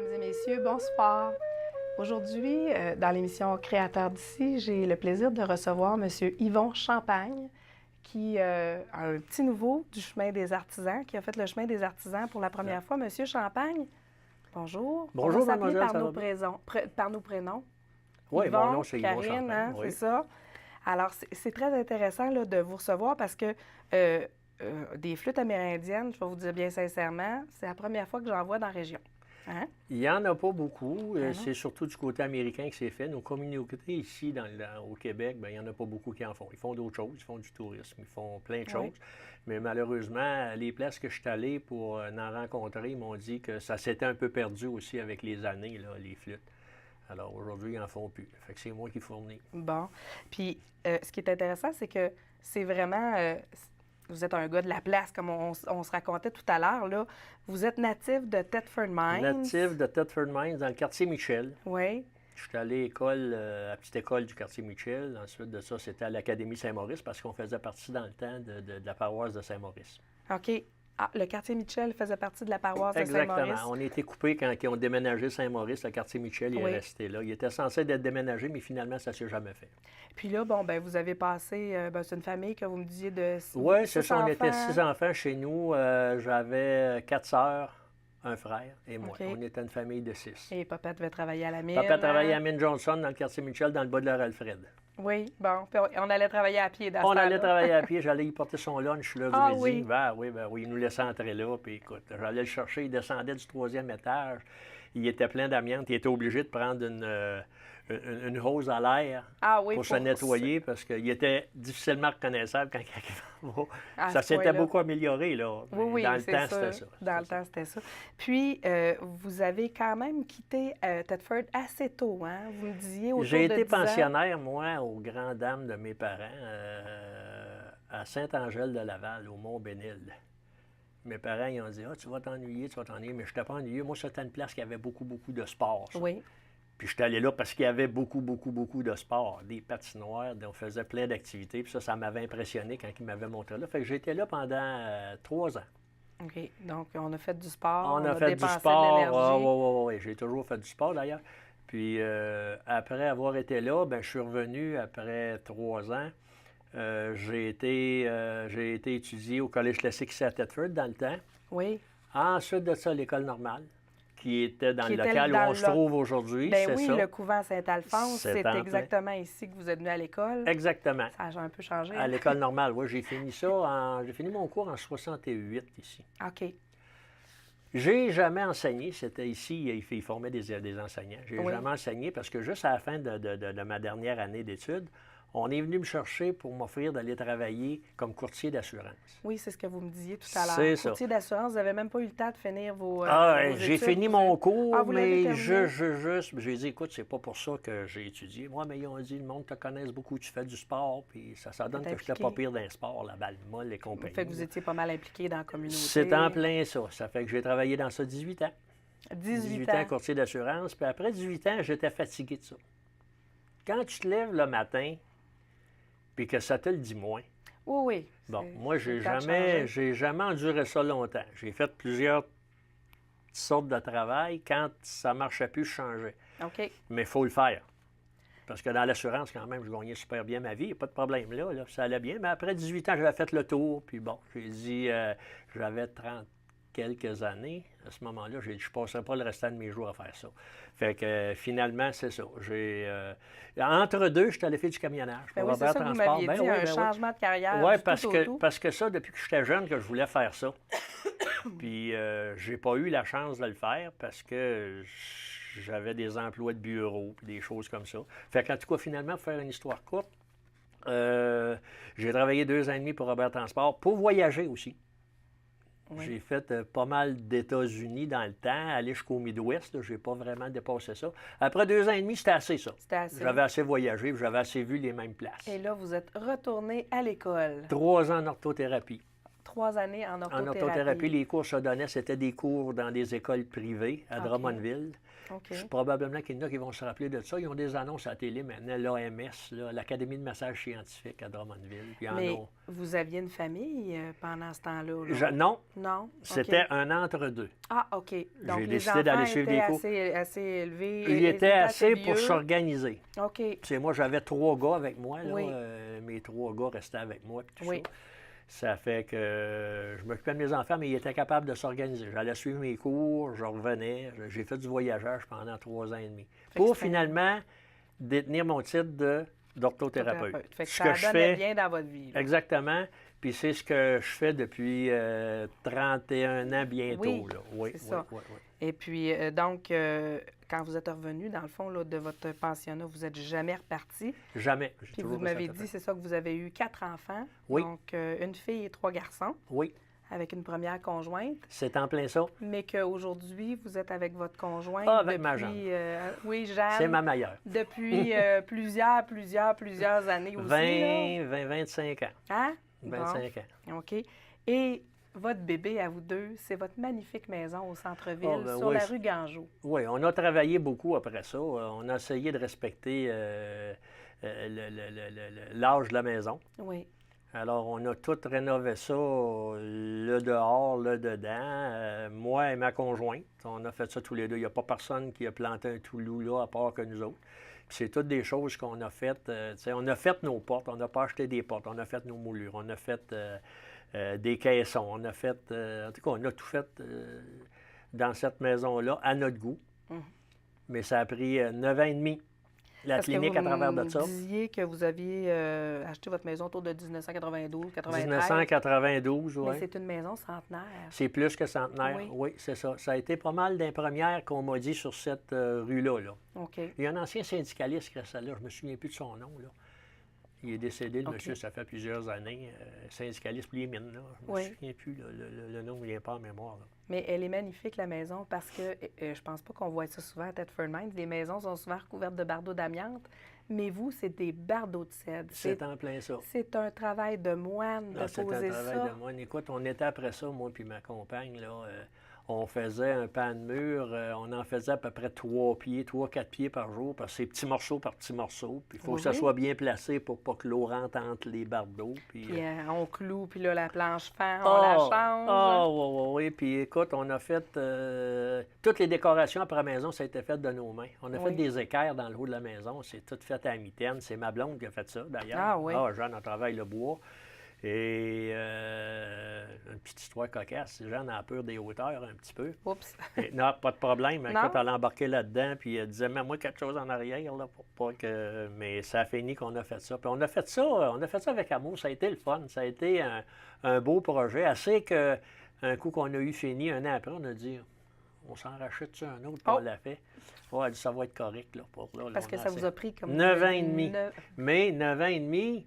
Mesdames et messieurs, bonsoir. Aujourd'hui, dans l'émission Créateurs d'ici, j'ai le plaisir de recevoir M. Yvon Champagne, qui a un petit nouveau du chemin des artisans, qui a fait le chemin des artisans pour la première fois. M. Champagne, bonjour. Bonjour, on va s'appeler mademoiselle, par nos prénoms. Oui, Yvon, mon nom, c'est Yvon Karine, Champagne. c'est ça. Alors, c'est très intéressant là, de vous recevoir parce que des flûtes amérindiennes, je vais vous dire bien sincèrement, c'est la première fois que j'en vois dans la région. Hein? Il n'y en a pas beaucoup. Ah, c'est surtout du côté américain que c'est fait. Nos communautés ici, au Québec, bien, il n'y en a pas beaucoup qui en font. Ils font d'autres choses, ils font du tourisme, ils font plein de choses. Mais malheureusement, les places que je suis allé pour en rencontrer, ils m'ont dit que ça s'était un peu perdu aussi avec les années, là, les flûtes. Alors aujourd'hui, ils n'en font plus. Fait que c'est moi qui fournis. Bon. Puis, ce qui est intéressant, c'est que c'est vraiment... vous êtes un gars de la place, comme on se racontait tout à l'heure, là. Vous êtes natif de Thetford Mines. Natif de Thetford Mines, dans le quartier Michel. Oui. Je suis allé à la petite école du quartier Michel. Ensuite de ça, c'était à l'Académie Saint-Maurice parce qu'on faisait partie dans le temps de la paroisse de Saint-Maurice. OK. Ah, le quartier Michel faisait partie de la paroisse de Saint-Maurice. Exactement. On a été coupés quand ils ont déménagé Saint-Maurice. Le quartier Michel est resté là. Il était censé être déménagé, mais finalement, ça ne s'est jamais fait. Puis là, bon, ben vous avez passé... c'est une famille que vous me disiez de 6 Oui, c'est ça. enfants. On était 6 enfants chez nous. J'avais 4 sœurs, un frère et moi. OK. On était une famille de 6. Et papa devait travailler à la mine. Papa travaillait à Mine Johnson, dans le quartier Michel, dans le bas de leur Alfred. Oui, bon. Puis on allait travailler à pied dans ce On temps-là. allait travailler à pied, j'allais y porter son lunch là, du Ah midi. oui? Ben oui, il nous laissait entrer là, puis écoute, j'allais le chercher, il descendait du 3e étage, il était plein d'amiante, il était obligé de prendre une hose à l'air pour se nettoyer parce qu'il était difficilement reconnaissable quand il arrivait en bas. Ça s'était beaucoup amélioré, là. Oui, dans le temps, c'était ça. Dans le temps, c'était ça. Puis, vous avez quand même quitté Thetford assez tôt, hein? Vous me disiez autour de 10 ans. J'ai été pensionnaire, moi, aux grandes dames de mes parents, à Saint-Angèle-de-Laval, au Mont-Bénil. Mes parents, ils ont dit « Ah, tu vas t'ennuyer, mais je n'étais pas ennuyé. Moi, c'était une place qui avait beaucoup de sport. Ça. Oui. Puis j'étais allé là parce qu'il y avait beaucoup de sport, des patinoires, on faisait plein d'activités. Puis ça m'avait impressionné quand ils m'avaient montré là. Fait que j'étais là pendant 3 ans. OK. Donc, on a fait du sport, on a fait du sport. Oui, j'ai toujours fait du sport d'ailleurs. Puis après avoir été là, ben, je suis revenu après 3 ans. J'ai été étudier au Collège classique ici à Thetford dans le temps. Oui. Ensuite de ça, l'école normale, qui était dans le local où on se trouve aujourd'hui. Ben oui, le couvent Saint-Alphonse, c'est exactement ici que vous êtes venu à l'école. Exactement. Ça a un peu changé. À l'école normale, oui. J'ai fini mon cours en 68 ici. OK. J'ai jamais enseigné. C'était ici, il formait des enseignants. J'ai jamais enseigné parce que juste à la fin de ma dernière année d'études, on est venu me chercher pour m'offrir d'aller travailler comme courtier d'assurance. Oui, c'est ce que vous me disiez tout à l'heure. C'est ça. Courtier d'assurance, vous n'avez même pas eu le temps de finir vos j'ai fini mon cours, mais j'ai dit, écoute, c'est pas pour ça que j'ai étudié. Moi, mais ils ont dit, le monde te connaisse beaucoup, tu fais du sport, puis ça donne que je n'étais pas pire d'un sport, la balle molle et compagnie. Ça fait que vous étiez pas mal impliqué dans la communauté. C'est en plein ça. Ça fait que j'ai travaillé dans ça 18 ans. 18 ans courtier d'assurance, puis après 18 ans, j'étais fatigué de ça. Quand tu te lèves le matin, puis que ça te le dit moins. Oui. Bon, moi, j'ai jamais enduré ça longtemps. J'ai fait plusieurs sortes de travail. Quand ça ne marchait plus, je changeais. OK. Mais il faut le faire. Parce que dans l'assurance, quand même, je gagnais super bien ma vie. Il n'y a pas de problème là, ça allait bien. Mais après 18 ans, j'avais fait le tour. Puis bon, j'ai dit, j'avais 30 quelques années. À ce moment-là, j'ai dit, je ne passerai pas le restant de mes jours à faire ça. Fait que finalement, c'est ça. Entre deux, je suis allé faire du camionnage. Ben oui, c'est ça que vous m'aviez dit, un changement de carrière. Oui, parce que ça, depuis que j'étais jeune, que je voulais faire ça. Puis, j'ai pas eu la chance de le faire parce que j'avais des emplois de bureau puis des choses comme ça. Fait qu'en tout cas, finalement, pour faire une histoire courte, j'ai travaillé 2 ans et demi pour Robert Transport pour voyager aussi. Oui. J'ai fait pas mal d'États-Unis dans le temps, aller jusqu'au Midwest. Je n'ai pas vraiment dépassé ça. Après 2 ans et demi, c'était assez ça. C'était assez. J'avais assez voyagé, j'avais assez vu les mêmes places. Et là, vous êtes retourné à l'école. 3 ans en orthothérapie. 3 années en En orthothérapie. orthothérapie, les cours se donnaient, c'était des cours dans des écoles privées à OK. Drummondville. OK. Probablement qu'il y en a qui vont se rappeler de ça. Ils ont des annonces à la télé maintenant, l'AMS, l'Académie de massage scientifique à Drummondville. Puis Mais vous aviez une famille pendant ce temps-là? Là? Non, Non? c'était OK. un entre-deux. Ah, OK. Donc, J'ai les décidé d'aller enfants suivre étaient des cours. assez élevés. Il ils était étaient assez pour vieux. s'organiser. OK. C'est moi, j'avais 3 gars avec moi. Là. Oui. Mes 3 gars restaient avec moi. Puis tout Oui. ça. Ça fait que je m'occupais de mes enfants, mais ils étaient capables de s'organiser. J'allais suivre mes cours, je revenais. J'ai fait du voyagage pendant 3 ans et demi. Pour finalement détenir mon titre d'orthothérapeute. Fait que Ce ça que je donnait fais, bien dans votre vie. Là. exactement. Puis c'est ce que je fais depuis 31 ans bientôt. Oui, là. Oui, c'est ça. oui. Et puis, donc, quand vous êtes revenu, dans le fond, là, de votre pensionnat, vous n'êtes jamais reparti. Jamais. J'ai Puis toujours vous resté m'avez à dit, Québec. c'est ça, que vous avez eu 4 enfants. Oui. Donc, une fille et 3 garçons, Oui, avec une première conjointe. c'est en plein ça. Mais qu'aujourd'hui, vous êtes avec votre conjointe Ah, avec ma depuis, Jeanne. oui, Jeanne. C'est ma meilleure. Depuis plusieurs années aussi. là. 25 ans. Hein? 25 ans. Bon, OK. Et votre bébé à vous deux, c'est votre magnifique maison au centre-ville, Ah, ben sur oui, la rue Gangeau. Oui, on a travaillé beaucoup après ça. On a essayé de respecter l'âge de la maison. Oui. Alors, on a tout rénové ça, le dehors, le dedans. Moi et ma conjointe, on a fait ça tous les deux. Il n'y a pas personne qui a planté un toulou là, à part que nous autres. Puis c'est toutes des choses qu'on a faites. On a fait nos portes, on n'a pas acheté des portes, on a fait nos moulures, on a fait des caissons, on a fait... en tout cas, on a tout fait dans cette maison-là, à notre goût. Mais ça a pris 9 ans et demi. La Parce clinique que à travers de ça. vous disiez que vous aviez acheté votre maison autour de 1992, 93. 1992, oui. Mais c'est une maison centenaire. C'est plus que centenaire, Oui. oui, c'est ça. Ça a été pas mal des premières qu'on m'a dit sur cette rue-là. Là. OK. Il y a un ancien syndicaliste qui restait là, je me souviens plus de son nom. Là. Il est décédé, le OK. monsieur, ça fait plusieurs années. Syndicaliste pour les mines, là. Je me Oui. souviens plus, là, le nom ne vient pas en mémoire. Là. Mais elle est magnifique, la maison, parce que je pense pas qu'on voit ça souvent à Thetford Mines. Les maisons sont souvent recouvertes de bardeaux d'amiante, mais vous, c'est des bardeaux de cèdre. C'est en plein ça. C'est un travail de moine de C'est un poser travail ça. de moine. Écoute, on était après ça, moi puis ma compagne, là, on faisait un pan de mur, on en faisait à peu près 3 pieds, 3-4 pieds par jour, parce que c'est petit morceau par petit morceau. Puis il faut Oui, que ça oui. soit bien placé pour pas que l'eau rentre entre les bardeaux. Puis, Puis on cloue, puis là, la planche fend, on la change. Ah, oui. Puis écoute, on a fait toutes les décorations après la maison, ça a été fait de nos mains. On a fait Oui. des équerres dans le haut de la maison. C'est tout fait à la mitaine. C'est ma blonde qui a fait ça, d'ailleurs. Ah oui. Jeanne, on travaille le bois. Et une petite histoire cocasse. Jeanne a peur des hauteurs un petit peu. Oups. Et non, pas de problème. Non. Écoute, elle a embarqué là-dedans, puis elle disait, mets-moi quelque chose en arrière, là, pour pas que... Mais ça a fini qu'on a fait ça. Puis on a fait ça avec amour. Ça a été le fun. Ça a été un beau projet. Assez que, un coup qu'on a eu fini, un an après, on a dit, on s'en rachète-tu un autre, puis on l'a fait. Ouais, elle dit, ça va être correct, là, pour là. Parce que ça vous a pris comme... 9 ans et demi. 9 Mais 9 ans et demi,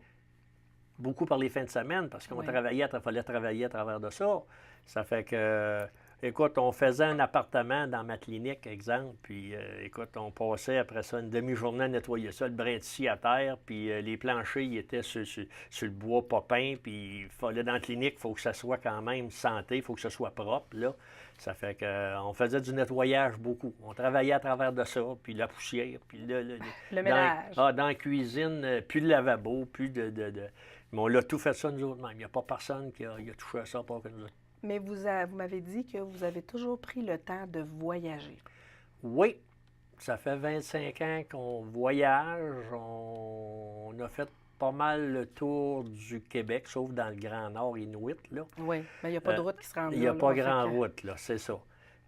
beaucoup par les fins de semaine, parce qu'on Oui. fallait travailler à travers de ça. Ça fait que, écoute, on faisait un appartement dans ma clinique, exemple, puis écoute, on passait après ça une demi-journée à nettoyer ça, le brin de scie à terre, puis les planchers, ils étaient sur le bois popin, puis il fallait dans la clinique, il faut que ça soit quand même santé, il faut que ça soit propre, là. Ça fait qu'on faisait du nettoyage beaucoup. On travaillait à travers de ça, puis la poussière, puis Le ménage. dans la cuisine, plus de lavabo, plus de... Mais on l'a tout fait ça nous autres mêmes. Il n'y a pas personne qui a touché à ça, pas que nous autres. Mais vous m'avez dit que vous avez toujours pris le temps de voyager. Oui, ça fait 25 ans qu'on voyage. On a fait pas mal le tour du Québec, sauf dans le Grand Nord Inuit, là. Oui, mais il n'y a pas de route qui se rend là. Il n'y a là, pas fait grand que- route, là, c'est ça.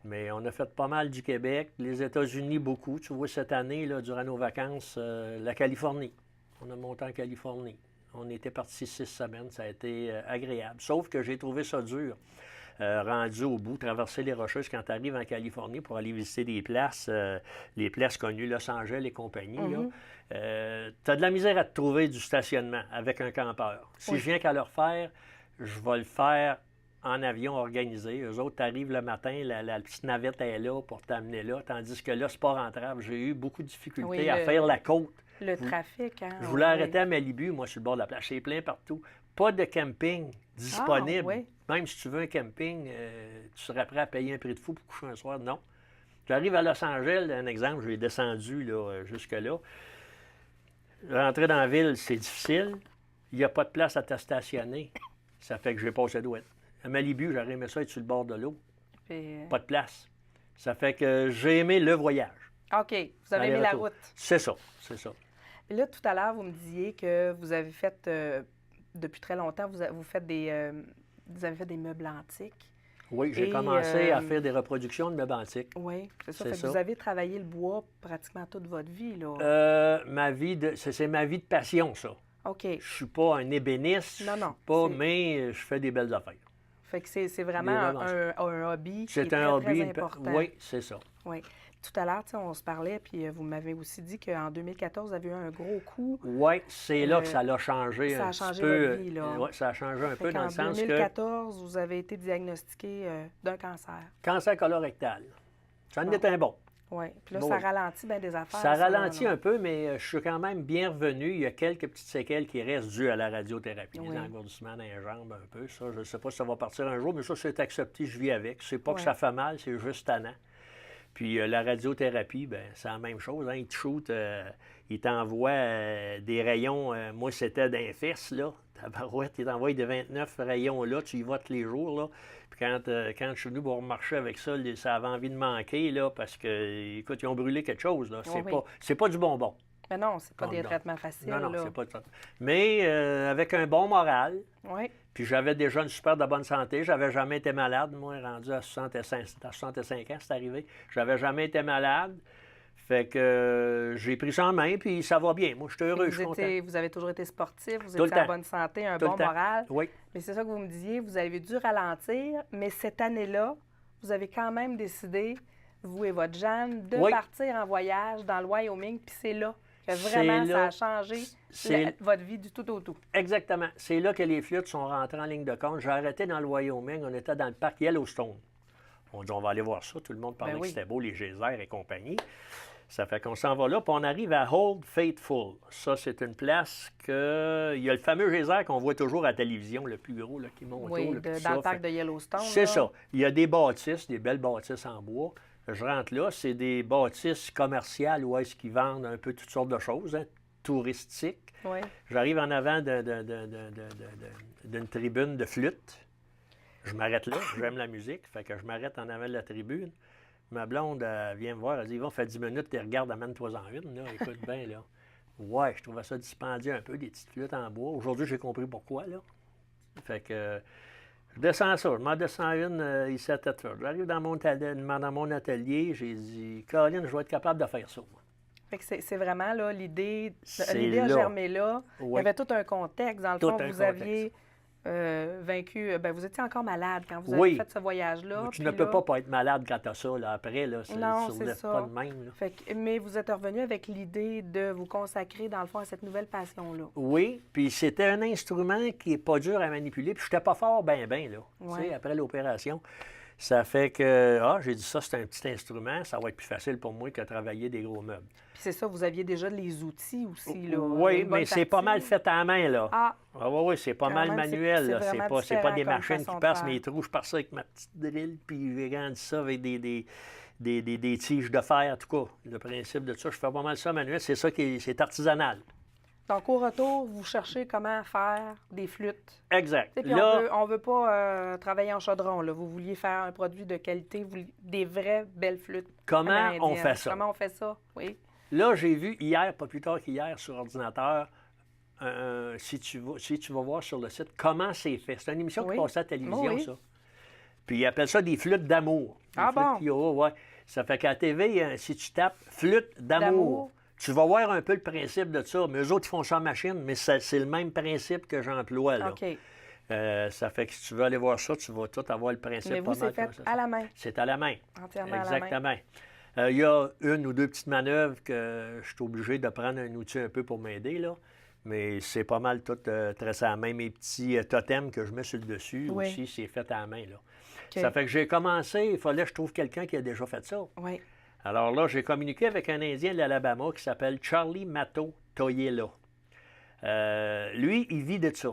Mais on a fait pas mal du Québec, les États-Unis beaucoup. Tu vois, cette année, là, durant nos vacances, la Californie. On a monté en Californie. On était partis 6 semaines, ça a été agréable. Sauf que j'ai trouvé ça dur. Rendu au bout, traverser les Rocheuses quand tu arrives en Californie pour aller visiter des places, les places connues, Los Angeles et compagnie, tu as de la misère à te trouver du stationnement avec un campeur. Si Oui. je viens qu'à le refaire, je vais le faire en avion organisé. Eux autres, tu arrives le matin, la petite navette est là pour t'amener là, tandis que là, c'est pas rentable. J'ai eu beaucoup de difficultés Oui, à faire la côte. Le trafic, hein? Je voulais oui. arrêter à Malibu, moi, sur le bord de la plage. C'est plein partout. pas de camping disponible. oui. Même si tu veux un camping, tu serais prêt à payer un prix de fou pour coucher un soir. Non. J'arrive à Los Angeles, un exemple, j'ai descendu là, jusque-là. Rentrer dans la ville, c'est difficile. Il n'y a pas de place à te stationner. Ça fait que j'ai passé douette. À Malibu, j'aurais aimé ça être sur le bord de l'eau. Puis, Pas de place. Ça fait que j'ai aimé le voyage. OK, vous avez aimé la Aller-retour. route. C'est ça, c'est ça. Et là, tout à l'heure, vous me disiez que vous avez fait, depuis très longtemps, vous avez fait des meubles antiques. Oui, j'ai Et, commencé à faire des reproductions de meubles antiques. Oui, c'est ça. C'est Fait que ça. vous avez travaillé le bois pratiquement toute votre vie, là. C'est ma vie de passion, ça. OK. Je suis pas un ébéniste, Non, je non, suis pas, c'est- mais je fais des belles affaires. Fait que c'est vraiment Des meubles un hobby qui est C'est très, un hobby. très important. Oui, c'est ça. Oui. Tout à l'heure, tu sais, on se parlait, puis vous m'avez aussi dit qu'en 2014, vous avez eu un gros coup. Oui, c'est là que Euh, ça l'a changé ça a un changé petit peu. votre vie, là. Oui, ça a changé un Fait peu dans qu'en le sens que 2014, vous avez été diagnostiqué d'un cancer. cancer colorectal, ça en Bon. est un bon. Oui. Puis là, Bon, ça oui. ralentit bien des affaires. Ça là, ralentit là. un peu, mais je suis quand même bien revenu. Il y a quelques petites séquelles qui restent dues à la radiothérapie, Oui. des engourdissements dans les jambes un peu. Ça, je ne sais pas si ça va partir un jour, mais ça, c'est accepté, je vis avec. C'est pas que Oui. ça fait mal, c'est juste tannant. Puis la radiothérapie, ben c'est la même chose. Hein. Ils te shootent, ils t'envoient des rayons. Moi, c'était d'un fesses, là. Tabarouette, ils t'envoient des 29 rayons là. Tu y vas tous les jours, là. Puis quand je suis venu pour marcher avec ça, ça avait envie de manquer, là, parce que, écoute, ils ont brûlé quelque chose, là. Oui. C'est pas du bonbon. Mais non, c'est pas Non, des non. traitements faciles. Non, non, là. c'est pas ça. Mais avec un bon moral, Oui. puis j'avais déjà une super de bonne santé. J'avais jamais été malade. Moi, rendu à 65 ans, c'est arrivé. J'avais jamais été malade. Fait que j'ai pris ça en main, puis ça va bien. Moi, je suis heureux, je suis content. Vous avez toujours été sportif, vous Tout le étiez en temps. bonne santé, un Tout le bon temps. moral. Oui, Mais c'est ça que vous me disiez, vous avez dû ralentir, mais cette année-là, vous avez quand même décidé, vous et votre Jeanne, de Oui. partir en voyage dans le Wyoming, puis c'est là que C'est vraiment ça là- a changé c'est- votre vie du tout au tout. exactement. C'est là que les flûtes sont rentrées en ligne de compte. J'ai arrêté dans le Wyoming. On était dans le parc Yellowstone. On dit, on va aller voir ça. Tout le monde parlait Ben oui. que c'était beau, les geysers et compagnie. Ça fait qu'on s'en va là, puis on arrive à Old Faithful. Ça, c'est une place que... Il y a le fameux geyser qu'on voit toujours à la télévision, le plus gros, là, qui monte Oui, haut, là, puis tout dans le ça. parc Fait- de Yellowstone. C'est là. ça. Il y a des bâtisses, des belles bâtisses en bois. Je rentre là, c'est des bâtisses commerciales où est-ce qu'ils vendent un peu toutes sortes de choses, hein, touristiques. Oui. J'arrive en avant d'une tribune de flûte. Je m'arrête là, j'aime la musique, fait que je m'arrête en avant de la tribune. Ma blonde, elle vient me voir, elle dit, Yvon, fait 10 minutes, tu regardes, amène-toi-en une, là, écoute bien, là. Ouais, je trouvais ça dispendieux un peu, des petites flûtes en bois. Aujourd'hui, j'ai compris pourquoi, là. Fait que je descends ça, je m'en descends une ici à Thetford. J'arrive dans mon atelier, j'ai dit, Caroline, je vais être capable de faire ça, moi. Fait que c'est vraiment là, l'idée C'est a là. germé là. Il y Oui. avait tout un contexte. Dans le Tout fond, un vous contexte. aviez vaincu, ben, vous étiez encore malade quand vous Oui. avez fait ce voyage-là. Tu puis ne peux là- pas être malade quand tu as ça, là, après, là, Non, tu c'est relèves ça. pas de même, là. Fait que- mais vous êtes revenu avec l'idée de vous consacrer, dans le fond, à cette nouvelle passion-là. Oui, puis c'était un instrument qui n'est pas dur à manipuler, puis je n'étais pas fort là, Ouais. tu sais, après l'opération. Ça fait que, j'ai dit ça, c'est un petit instrument, ça va être plus facile pour moi que de travailler des gros meubles. Puis c'est ça, vous aviez déjà les outils aussi, là. Oui, une bonne mais c'est pas partie. mal fait à la main, là. Ah, Oui, c'est pas Quand mal même, c'est manuel, là. vraiment C'est pas différent des comme machines façon qui de passent faire. mes trous. Je pars ça avec ma petite drill, puis j'ai rendu ça avec des tiges de fer, en tout cas. Le principe de ça, je fais pas mal ça manuel. C'est ça c'est artisanal. donc au retour, vous cherchez comment faire des flûtes. Exact. Et puis Là, on veut pas travailler en chaudron, là. Vous vouliez faire un produit de qualité, des vraies belles flûtes. comment on amérindiennes. fait ça? Comment on fait ça? Oui. Là, j'ai vu hier, pas plus tard qu'hier, sur ordinateur, si tu vas voir sur le site, comment c'est fait. C'est une émission Oui. qui passe à la télévision, Oui. ça. Puis ils appellent ça des flûtes d'amour. Des Ah flûtes bon? qu'il y a, ouais. Ça fait qu'à la TV, si tu tapes flûte d'amour, D'amour. tu vas voir un peu le principe de ça. Mais eux autres, ils font ça en machine, mais c'est le même principe que j'emploie, là. OK. Ça fait que si tu veux aller voir ça, tu vas tout avoir le principe. Mais pas vous, mal c'est fait comme ça. à la main, C'est à la main. entièrement à la main. Exactement. Il y a une ou deux petites manœuvres que je suis obligé de prendre un outil un peu pour m'aider, là. Mais c'est pas mal tout tracé à la main. Mes petits totems que je mets sur le dessus Oui. aussi, c'est fait à la main, là. OK. Ça fait que j'ai commencé, il fallait que je trouve quelqu'un qui a déjà fait ça. Oui. Alors là, j'ai communiqué avec un Indien de l'Alabama qui s'appelle Charlie Mato Toyela. Lui, il vit de ça.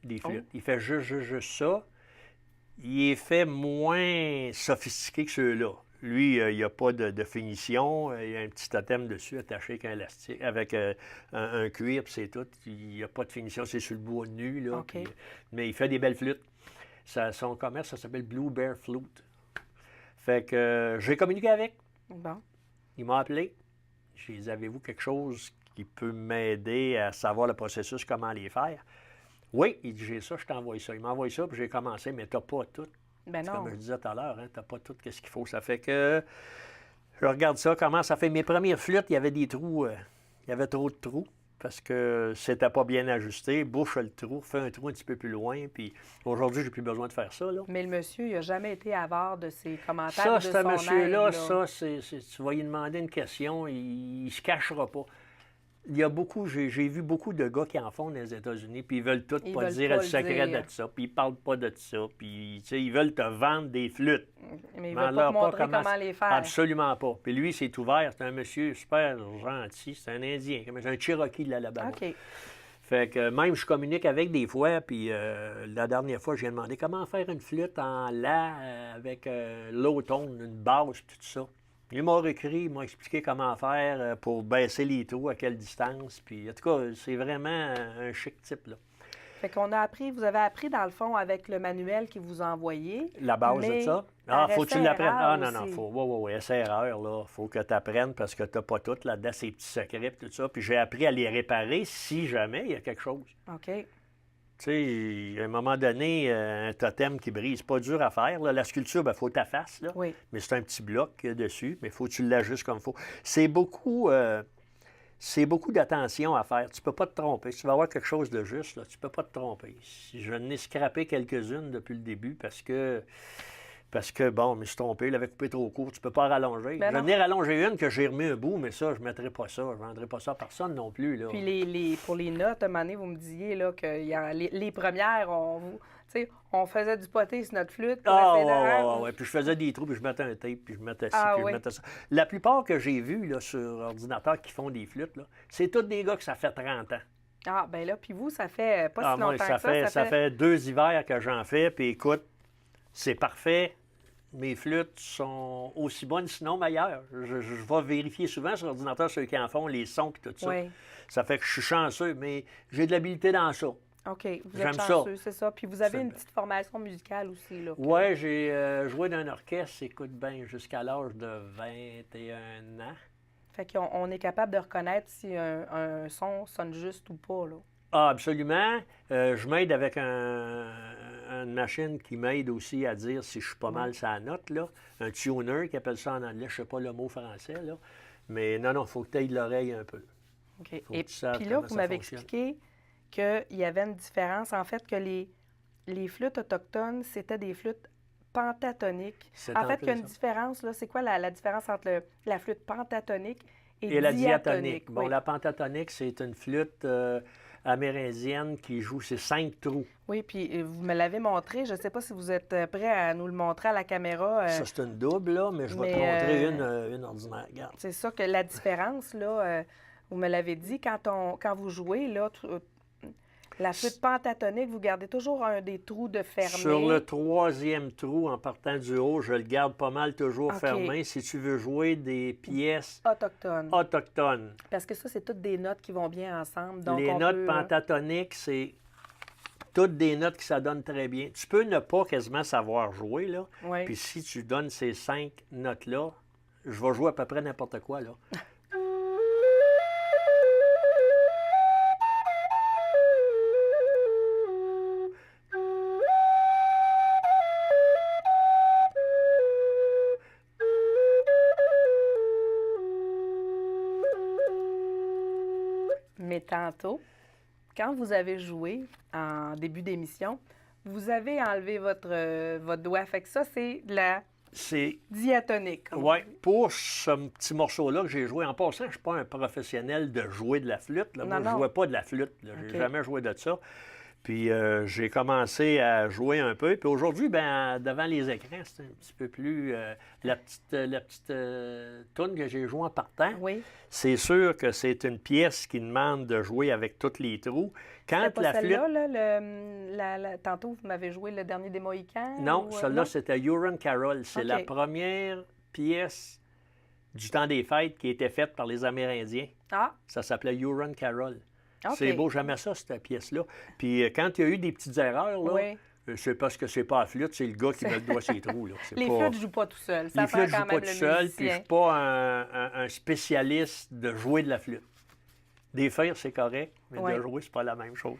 des flûtes. Il fait juste ça. Il est fait moins sophistiqué que ceux-là. Lui, il n'y a pas de finition. Il y a un petit totem dessus attaché avec un élastique, avec un cuir, puis c'est tout. Il n'y a pas de finition, c'est sur le bois nu. Là, OK. mais il fait des belles flûtes. Son commerce, ça s'appelle Blue Bear Flute. Fait que j'ai communiqué avec. Bon. Il m'a appelé. J'ai dit, avez-vous quelque chose qui peut m'aider à savoir le processus, comment les faire? Oui, il dit, j'ai ça, je t'envoie ça. Il m'a envoyé ça, puis j'ai commencé, mais t'as pas tout. Ben non. Comme je disais tout à l'heure, hein, t'as pas tout ce qu'il faut. Ça fait que je regarde ça, comment ça fait. Mes premières flûtes, il y avait des trous, il y avait trop de trous parce que c'était pas bien ajusté. Bouche le trou, fais un trou un petit peu plus loin, puis aujourd'hui, j'ai plus besoin de faire ça, là. Mais le monsieur, il n'a jamais été avare de ses commentaires, Ça, de ce son monsieur-là, aide, là. tu vas lui demander une question, il se cachera pas. Il y a beaucoup, j'ai vu beaucoup de gars qui en font dans les États-Unis, puis ils veulent tout Ils pas veulent dire pas le le secret dire. de ça, puis ils parlent pas de ça, puis tu sais, ils veulent te vendre des flûtes. Mais il ne M'en veut pas leur te montrer comment- comment les faire. Absolument pas. Puis lui, c'est ouvert, c'est un monsieur super gentil, c'est un Indien, c'est un Cherokee de l'Alabama. OK. Fait que même je communique avec des fois, puis la dernière fois, j'ai demandé comment faire une flûte en la avec low tone, une basse, tout ça. Il m'a écrit, il m'a expliqué comment faire pour baisser les trous, à quelle distance. Puis en tout cas, c'est vraiment un chic type, là. Fait qu'on a appris, vous avez appris dans le fond avec le manuel qu'il vous a envoyé. La base mais de ça? par Ah, faut que tu l'apprennes. essai-erreur Ah, non, aussi. faut. Oui, essai-erreur, là. Faut que tu apprennes parce que tu n'as pas tout là-dedans, ces petits secrets, puis tout ça. Puis j'ai appris à les réparer si jamais il y a quelque chose. OK. Tu sais, à un moment donné, un totem qui brise, pas dur à faire. Là. La sculpture, il faut ta face, là. Oui. Mais c'est un petit bloc qu'il y a dessus, mais il faut que tu l'ajustes comme il faut. C'est beaucoup d'attention à faire. Tu peux pas te tromper. Si tu vas avoir quelque chose de juste, là, tu peux pas te tromper. Je n'ai scrappé quelques-unes depuis le début parce que, bon, je me suis trompé, il avait coupé trop court, tu peux pas rallonger. Ben non. J'en ai rallongé une que j'ai remis un bout, mais ça, je ne mettrai pas ça. Je ne vendrai pas ça à personne non plus, là. Puis pour les notes, à un moment donné, vous me disiez là, que les premières, on faisait du poté sur notre flûte. Pour Ah, essayer de- ouais. Puis je faisais des trous, puis je mettais un tape, puis je mettais ci, Ah, puis je oui. mettais ça. La plupart que j'ai vus là, sur ordinateur qui font des flûtes, là, c'est tous des gars que ça fait 30 ans. Ah, ben là, puis vous, ça fait pas si Moi, longtemps ça que ça. ça fait 2 hivers que j'en fais, puis écoute, c'est parfait. Mes flûtes sont aussi bonnes, sinon meilleures. Je vais vérifier souvent sur l'ordinateur ceux qui en font, les sons et tout ça. Oui. Ça fait que je suis chanceux, mais j'ai de l'habileté dans ça. OK. Vous J'aime êtes ça. chanceux, c'est ça. Puis vous avez C'est une bien. petite formation musicale aussi, là. Oui, j'ai joué dans un orchestre, écoute bien, jusqu'à l'âge de 21 ans. Fait qu'on est capable de reconnaître si un son sonne juste ou pas, là. Ah, absolument. Je m'aide avec une machine qui m'aide aussi à dire si je suis pas mal sa note, là. Un tuner, qui appelle ça en anglais, je sais pas le mot français, là. Mais non, il faut que tu aies l'oreille un peu. OK. Faut Et que tu saches puis là, comment vous ça m'avez fonctionne. expliqué qu'il y avait une différence, en fait, que les flûtes autochtones, c'était des flûtes pentatoniques. C'est En fait, il y a une ça. différence, là. C'est quoi la différence entre la flûte pentatonique Et la diatonique. Oui. Bon, la pentatonique, c'est une flûte amérindienne qui joue ses 5 trous. Oui, puis vous me l'avez montré. Je ne sais pas si vous êtes prêt à nous le montrer à la caméra. Ça, c'est une double, là, mais je vais te mais, montrer une ordinaire. Regarde. C'est ça que la différence, là, vous me l'avez dit, quand vous jouez, là, la flûte pentatonique, vous gardez toujours un des trous de fermé. Sur le 3e trou, en partant du haut, je le garde pas mal toujours OK. fermé si tu veux jouer des pièces Autochtone. autochtones. Parce que ça, c'est toutes des notes qui vont bien ensemble. Donc Les on notes peut, pentatoniques, c'est toutes des notes qui s'adonnent très bien. Tu peux ne pas quasiment savoir jouer, là. Oui. Puis si tu donnes ces 5 notes-là, je vais jouer à peu près n'importe quoi, là. Mais tantôt, quand vous avez joué en début d'émission, vous avez enlevé votre doigt. Fait que ça, c'est de la C'est diatonique. comme on Oui, dit. pour ce petit morceau-là que j'ai joué, en passant, je ne suis pas un professionnel de jouer de la flûte. Là. Non, Moi, je ne non. jouais pas de la flûte. Je n'ai OK. jamais joué de ça. Puis j'ai commencé à jouer un peu. Puis aujourd'hui, ben devant les écrans, c'est un petit peu plus... la petite toune que j'ai jouée en partant, Oui. c'est sûr que c'est une pièce qui demande de jouer avec tous les trous. Quand C'était pas la flûte... celle-là, là, tantôt, vous m'avez joué le dernier des Mohicans? Non, ou, celle-là, non? c'était Huron Carol. C'est la OK. première pièce du temps des fêtes qui a été faite par les Amérindiens. Ah, Ça s'appelait Huron Carol. OK. C'est beau, j'aimais ça, cette pièce-là. Puis quand il y a eu des petites erreurs, là, Oui. c'est parce que c'est pas la flûte, c'est le gars qui met le doigt sur les trous. Là. C'est Les pas... flûtes ne jouent pas tout seuls. Ça Les prend flûtes, je quand joue même pas tout le seul, puis je musicien. suis pas un spécialiste de jouer de la flûte. Des faire, c'est correct, mais Ouais. de jouer, c'est pas la même chose.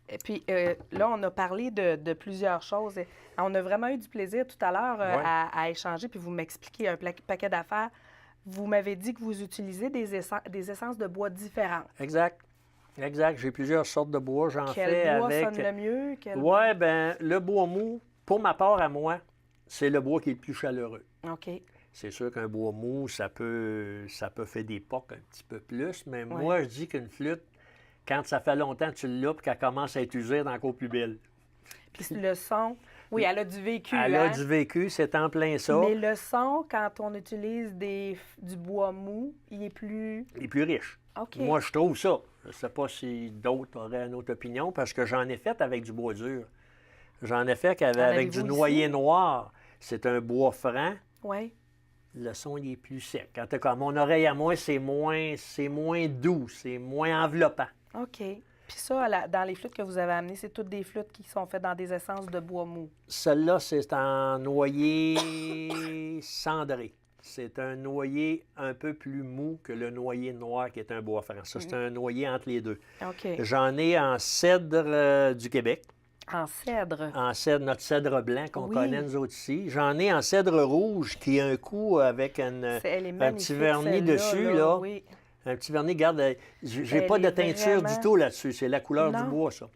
Et puis là, on a parlé de plusieurs choses. Et on a vraiment eu du plaisir tout à l'heure Ouais. à échanger, puis vous m'expliquez un paquet d'affaires. Vous m'avez dit que vous utilisez des essences de bois différentes. Exact. Exact. J'ai plusieurs sortes de bois. J'en fais Quel bois avec... sonne le mieux? Ouais, ben le bois mou, pour ma part à moi, c'est le bois qui est le plus chaleureux. OK. C'est sûr qu'un bois mou, ça peut faire des pocs un petit peu plus, mais moi, je dis qu'une flûte, quand ça fait longtemps que tu l'as et qu'elle commence à être usée, elle est encore plus belle. Puis le son, oui, elle a du vécu. Elle a hein? du vécu, c'est en plein ça. Mais le son, quand on utilise du bois mou, il est plus... Il est plus riche. OK. Moi, je trouve ça. Je ne sais pas si d'autres auraient une autre opinion, parce que j'en ai fait avec du bois dur. J'en ai fait avec avez-vous du ici? noyer noir. C'est un bois franc. Oui. Le son, il est plus sec. Quand t'as comme mon oreille à moi, c'est moins doux, c'est moins enveloppant. OK. Puis ça, dans les flûtes que vous avez amenées, c'est toutes des flûtes qui sont faites dans des essences de bois mou. Celle-là, c'est en noyer cendré. C'est un noyer un peu plus mou que le noyer noir qui est un bois franc. Ça, c'est un noyer entre les deux. OK. J'en ai en cèdre du Québec. En cèdre. En cèdre, notre cèdre blanc qu'on Oui. connaît nous autres ici. J'en ai en cèdre rouge qui a un coup avec Elle est un magnifique, petit vernis celle-là, dessus. Là. Oui. Un petit vernis, regarde, j'ai Elle pas de est teinture vraiment- du tout là-dessus. C'est la couleur Non. du bois, ça.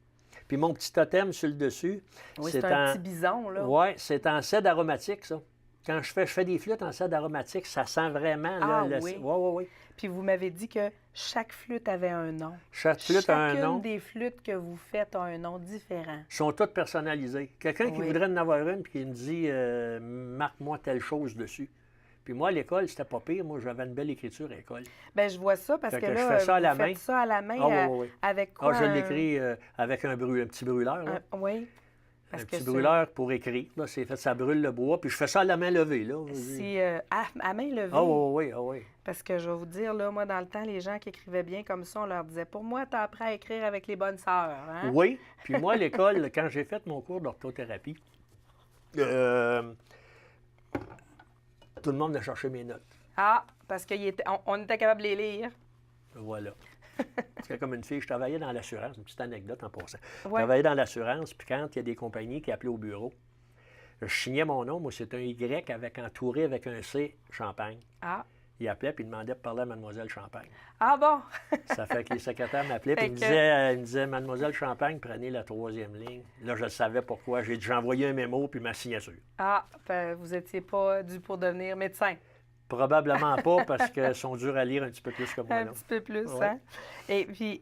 Puis mon petit totem sur le dessus, Oui, c'est un petit bison, là. Oui, c'est en cèdre aromatique, ça. Quand je fais des flûtes en cèdre aromatique, ça sent vraiment... Ah là, oui. Oui. Puis vous m'avez dit que chaque flûte avait un nom. Chaque flûte a un Chacune nom. des flûtes que vous faites a un nom différent. Ils sont toutes personnalisées. Quelqu'un qui Oui. voudrait en avoir une puis qui me dit marque-moi telle chose dessus. Puis moi, à l'école, c'était pas pire. Moi, j'avais une belle écriture à l'école. Bien, je vois ça parce Fait que que je là, fais ça à vous la faites main. ça à la main Ah, oui. avec quoi? Ah, je l'écris avec un petit brûleur. Là. Oui. Parce Un que petit brûleur pour écrire. Là, c'est fait, ça brûle le bois. Puis je fais ça à la main levée. Là. à main levée. Ah oui. Parce que je vais vous dire, là, moi, dans le temps, les gens qui écrivaient bien comme ça, on leur disait, pour moi, t'as appris à écrire avec les bonnes sœurs. Hein? Oui. Puis moi, à l'école, quand j'ai fait mon cours d'orthothérapie, tout le monde a cherché mes notes. Ah, parce qu'on était capable de les lire. Voilà. C'était comme une fille, je travaillais dans l'assurance, une petite anecdote en passant. Je Ouais. travaillais dans l'assurance, puis quand il y a des compagnies qui appelaient au bureau, je signais mon nom, moi c'est un Y avec entouré avec un C, Champagne. Ah. Il appelait puis il demandait de parler à Mademoiselle Champagne. Ah bon? Ça fait que les secrétaires m'appelaient puis Fait il me disait Mademoiselle Champagne, prenez la 3e ligne. Là, je savais pourquoi. J'ai envoyé un mémo puis ma signature. Ah, vous étiez pas dû pour devenir médecin. Probablement pas parce qu'ils sont durs à lire un petit peu plus que moi. Un là. petit peu plus, Ouais. hein? Et puis,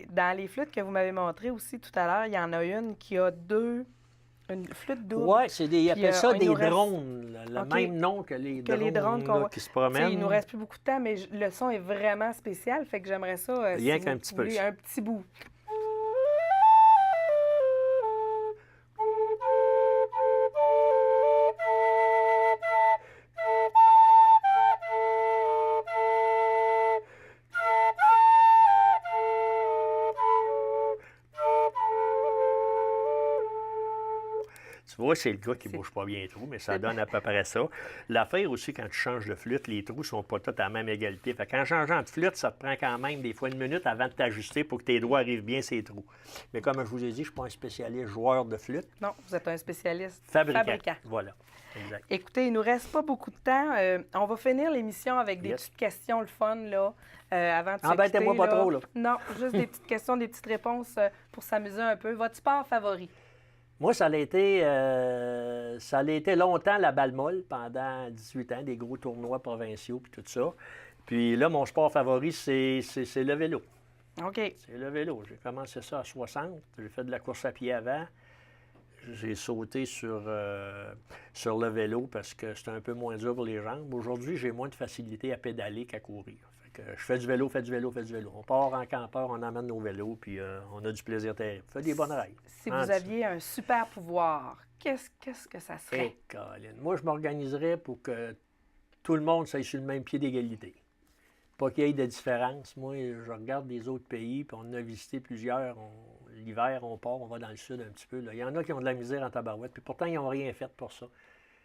dans les flûtes que vous m'avez montrées aussi tout à l'heure, il y en a une qui a une flûte double. Oui, ils Puis, appellent ça il des nous reste- drones. Le OK. même nom que les drones, qu'on là, voit. qui se Tu sais, promènent. il nous reste plus beaucoup de temps, mais le son est vraiment spécial, fait que j'aimerais ça. Rien si qu'un vous petit peu. voulez, un petit bout. Tu vois, c'est le gars qui C'est- bouge pas bien trop, mais ça donne à peu près ça. L'affaire aussi, quand tu changes de flûte, les trous sont pas tous à la même égalité. Fait qu'en changeant de flûte, ça te prend quand même des fois une minute avant de t'ajuster pour que tes doigts arrivent bien ces trous. Mais comme je vous ai dit, je ne suis pas un spécialiste joueur de flûte. Non, vous êtes un spécialiste Fabricant. Voilà. Exact. Écoutez, il nous reste pas beaucoup de temps. On va finir l'émission avec des Yes. petites questions, le fun, là, avant de se Embêtez-moi quitter, pas trop, là. Non, juste des petites questions, des petites réponses pour s'amuser un peu. Votre sport favori? Moi, ça a été longtemps la balle molle pendant 18 ans, des gros tournois provinciaux puis tout ça. Puis là, mon sport favori, c'est le vélo. OK. C'est le vélo. J'ai commencé ça à 60. J'ai fait de la course à pied avant. J'ai sauté sur le vélo parce que c'était un peu moins dur pour les jambes. Aujourd'hui, j'ai moins de facilité à pédaler qu'à courir. Fait que je fais du vélo, fais du vélo, fais du vélo. On part en campeur, on emmène nos vélos, puis on a du plaisir terrible. On fait des bonnes rails. Si vous aviez un super pouvoir, qu'est-ce que ça serait? Hey, Colin, moi, je m'organiserais pour que tout le monde soit sur le même pied d'égalité. Pas qu'il y ait de différence. Moi, je regarde les autres pays, puis on en a visité plusieurs. L'hiver, on part, on va dans le sud un petit peu. Là. Il y en a qui ont de la misère en tabarouette, puis pourtant, ils n'ont rien fait pour ça.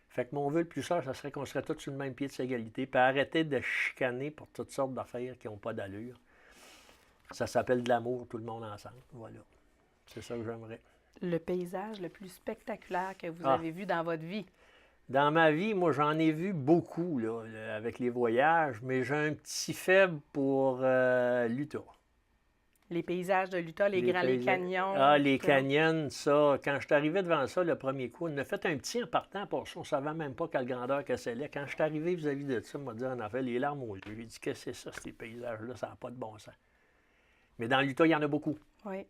Fait que mon vœu le plus cher, ça serait qu'on serait tous sur le même pied d'égalité, puis arrêter de chicaner pour toutes sortes d'affaires qui n'ont pas d'allure. Ça s'appelle de l'amour, tout le monde ensemble. Voilà. C'est ça que j'aimerais. Le paysage le plus spectaculaire que vous avez vu dans votre vie? Dans ma vie, moi, j'en ai vu beaucoup là, avec les voyages, mais j'ai un petit faible pour l'Utah. Les paysages de l'Utah, les canyons. Ah, les canyons, ça. Quand je suis arrivé devant ça, le premier coup, on a fait un petit en partant pour ça. On ne savait même pas quelle grandeur que c'était. Quand je suis arrivé vis-à-vis de ça, on m'a dit, on a fait les larmes aux yeux. J'ai dit, qu'est-ce que c'est ça, ces paysages-là? Ça n'a pas de bon sens. Mais dans l'Utah, il y en a beaucoup. Oui.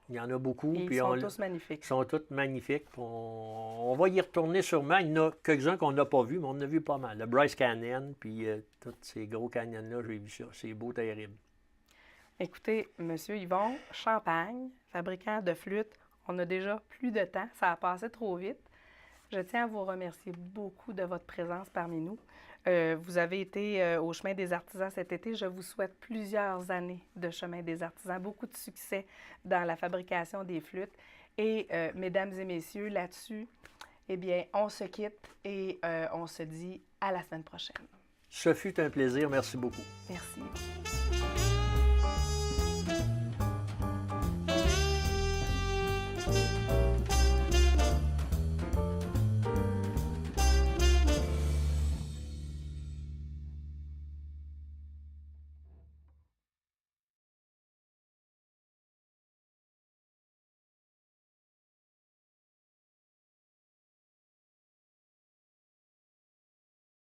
Il y en a beaucoup. Et puis ils sont tous magnifiques. Ils sont tous magnifiques. On va y retourner sûrement. Il y en a quelques-uns qu'on n'a pas vus, mais on en a vu pas mal. Le Bryce Canyon, puis tous ces gros canyons-là, j'ai vu ça. C'est beau, terrible. Écoutez, M. Yvon Champagne, fabricant de flûtes, on a déjà plus de temps. Ça a passé trop vite. Je tiens à vous remercier beaucoup de votre présence parmi nous. Vous avez été au Chemin des Artisans cet été. Je vous souhaite plusieurs années de Chemin des Artisans, beaucoup de succès dans la fabrication des flûtes. Et mesdames et messieurs, là-dessus, eh bien, on se quitte et on se dit à la semaine prochaine. Ce fut un plaisir. Merci beaucoup. Merci.